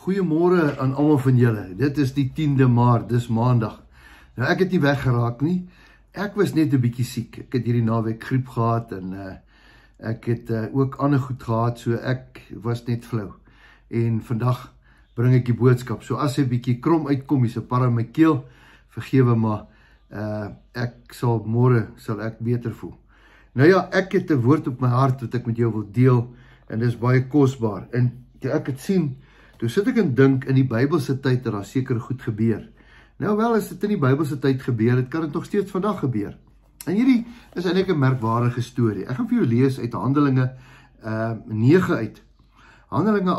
Goeiemôre aan almal van julle. Dit is die 10de Maart, dis maandag. Nou ek het nie weggeraak nie. Ek was net 'n bietjie siek. Ek het hierdie naweek griep gehad en ek het ook ander goed gehad, so ek was net flou. En vandag bring ek die boodskap. So as hy bietjie krom uitkom, hier's 'n par in my keel, vergewe maar ek sal môre beter voel. Nou ja, ek het 'n woord op my hart wat ek met jou wil deel en dis baie kosbaar. En ek het sien, toe sit ek en dink in die Bybelse tyd dat daar seker goed gebeur. Nou wel, as dit in die Bybelse tyd gebeur het, kan dit nog steeds vandag gebeur. En hierdie is eintlik 'n merkwaardige storie. Ek gaan vir jou lees uit Handelinge 9 uit. Handelinge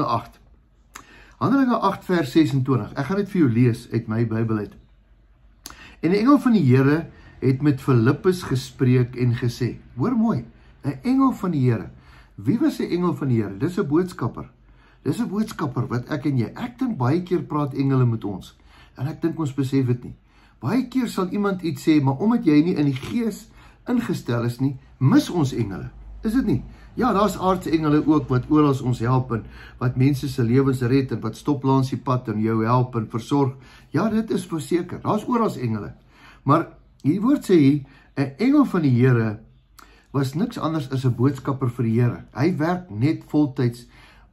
8. Handelinge 8 vers 26. Ek gaan dit vir jou lees uit my Bybel uit. En die engel van die Here het met Filippus gespreek en gesê, hoor mooi, 'n engel van die Here. Wie was 'n engel van die Here? Dis 'n boodskapper. Dis 'n boodskapper wat ek en jy, ek dink baie keer praat engele met ons, en ek dink ons besef dit nie. Baie keer sal iemand iets sê, maar omdat jy nie in die gees ingestel is nie, mis ons engele. Is dit nie? Ja, daar's aardse engele ook wat oral ons help en wat mense se lewens red en wat stop langs die pad en jou help en versorg. Ja, dit is verseker. Daar's oral engele. Maar hier woord sê hier, 'n engel van die Here was niks anders as 'n boodskapper vir die Here. Hy werk net voltyds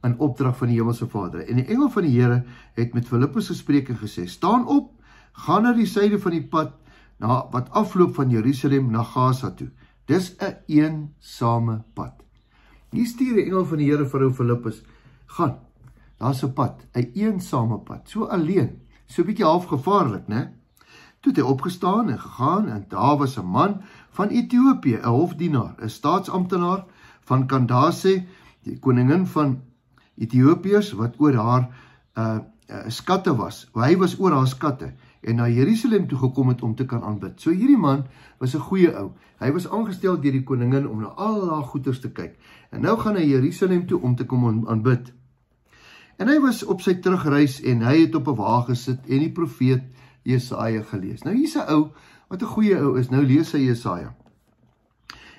in opdrag van die Hemelse Vader. En die engel van die Here het met Filippus gespreek en gesê, staan op, gaan na die suide van die pad, wat afloop van Jerusalem na Gaza toe. Dis 'n eensame pad. Hier stuur die engel van die Here vir ou Filippus, gaan, daar's 'n pad, 'n eensame pad, so alleen, so 'n bietjie half gevaarlik, né? Toe het hy opgestaan en gegaan, en daar was 'n man van Ethiopië, 'n hofdienaar, 'n staatsamptenaar van Candace, die koningin van Ethiopiërs, wat oor haar skatte was. Hy was oor haar skatte, en na Jerusalem toe gekom het om te kan aanbid. So hierdie man was 'n goeie ou. Hy was aangestel deur die koningin om na al haar goeders te kyk. En nou gaan hy Jerusalem toe om te kom aanbid. En hy was op sy terugreis en hy het op 'n wa gesit en die profeet Jesaja gelees. Nou hier's 'n ou wat 'n goeie ou is. Nou lees hy Jesaja.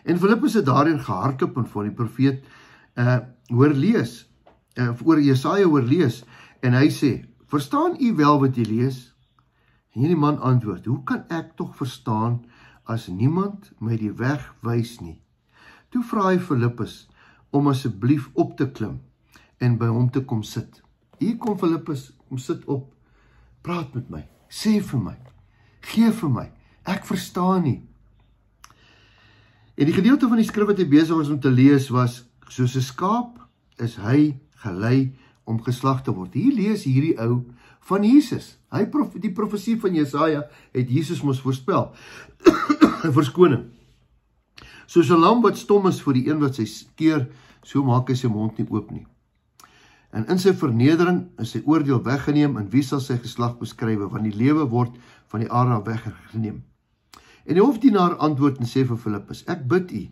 En Filippus het daarin gehardloop en van die profeet oor Jesaja hoor lees, en hy sê, verstaan u wel wat jy lees? En hierdie man antwoord, hoe kan ek tog verstaan as niemand my die weg wys nie? Toe vra hy Filippus om asseblief op te klim en by hom te kom sit. Hier kom Filippus, kom sit op, praat met my, sê vir my, gee vir my, ek verstaan nie. En die gedeelte van die skrif wat hy besig was om te lees was, soos 'n skaap is hy gelei om geslag te word. Hier lees hierdie ou van Jesus. Die profesie van Jesaja het Jesus mos voorspel. Verskoning. Soos 'n lam wat stom is vir die een wat sy keer, so maak hy sy mond nie oop nie. En in sy vernedering is sy oordeel weggeneem, en wie sal sy geslag beskrywe, want die lewe word van die aarde af weggeneem. En die hofdienaar antwoord en sê vir Filippus, ek bid u,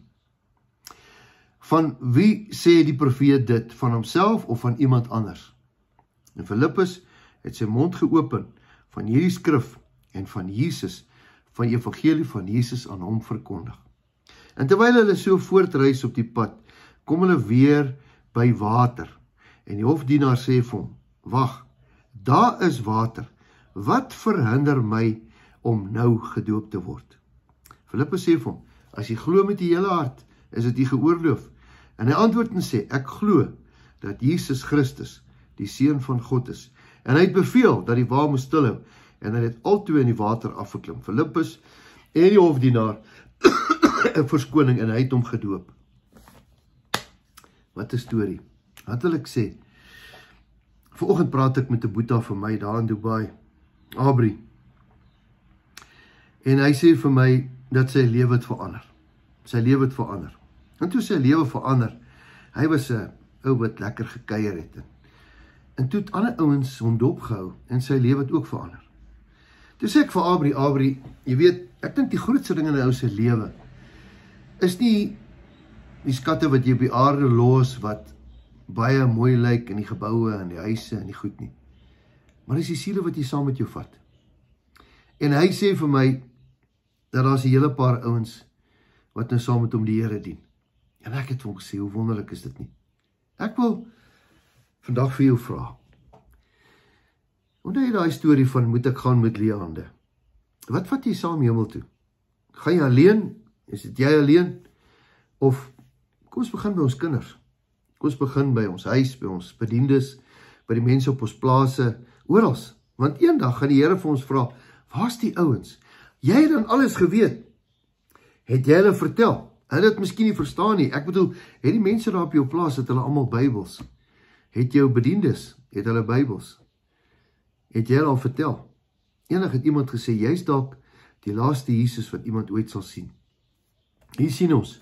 van wie sê die profeet dit, van homself of van iemand anders? En Filippus het sy mond geopen van hierdie skrif en van Jesus, van die evangelie van Jesus aan hom verkondig. En terwyl hulle so voortreis op die pad, kom hulle weer by water. En die hofdienaar sê vir hom, wag, daar is water, wat verhinder my om nou gedoop te word? Filippus sê vir hom, as jy glo met die hele hart, is dit jy geoorloof. En hy antwoord en sê, ek glo dat Jesus Christus die Seun van God is. En hy het beveel dat die wa moes stilhou, en hy het altoe in die water afgeklim. Filippus en die hofdienaar 'n verskoning, en hy het hom gedoop. Wat 'n storie. Wat wil ek sê? Vanoggend praat ek met 'n boeta vir my daar in Dubai, Abri. En hy sê vir my dat sy lewe het verander. Sy lewe het verander. En toe sy lewe verander, hy was 'n ou wat lekker gekuier het. En toe het ander ouens hom dopgehou, en sy lewe het ook verander. Toe sê ek vir Abri, jy weet, ek dink die grootste ding in 'n ou se lewe, is nie die skatte wat jy op die aarde los, wat baie mooi lyk in die geboue, en die huise, en die goed nie. Maar dis die siele wat jy saam met jou vat. En hy sê vir my, dat daar's 'n hele paar ouens, wat nou saam met hom die Here dien. En ek het vir hom gesê, hoe wonderlik is dit nie? Ek wil vandag vir jou vra. Onthou jy daai storie van moet ek gaan met leë hande? Wat vat jy saam hemel toe? Gaan jy alleen? Is dit jy alleen? Of kom ons begin by ons kinders. Kom ons begin by ons huis, by ons bediendes, by die mense op ons plase, oral. Want eendag gaan die Here vir ons vra, waar's die ouens? Jy het dan alles geweet. Het jy hulle vertel? Hulle het miskien nie verstaan nie. Ek bedoel, het die mense daar op jou plaas, het hulle almal Bybels? Het jou bediendes, het hulle Bybels? Het jy hulle al vertel? Eendag het iemand gesê, jy's dalk die laaste Jesus wat iemand ooit sal sien. Hier sien ons,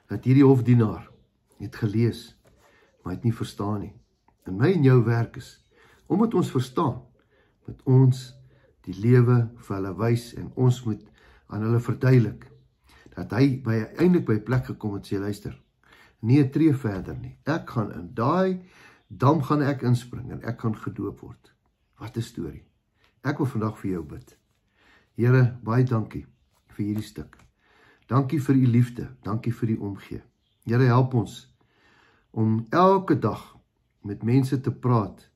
dat hierdie hofdienaar het gelees, maar het nie verstaan nie. En my en jou werk is, omdat ons verstaan, moet ons die lewe vir hulle wys en ons moet aan hulle verduidelik, dat hy eintlik by 'n plek gekom het, sê luister, nie 'n tree verder nie. Ek gaan in daai dam gaan ek inspring en ek gaan gedoop word. Wat 'n storie. Ek wil vandag vir jou bid. Here, baie dankie vir hierdie stuk. Dankie vir u liefde, dankie vir die omgee. Here, help ons om elke dag met mense te praat,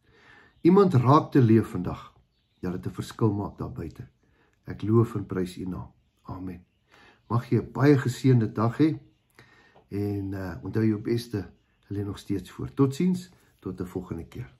iemand raak te leef vandag, dat dit 'n verskil maak daar buite. Ek loof en prys u naam. Amen. Mag jy 'n baie geseënde dag hê en onthou jou beste lê nog steeds voor. Totsiens, tot 'n volgende keer.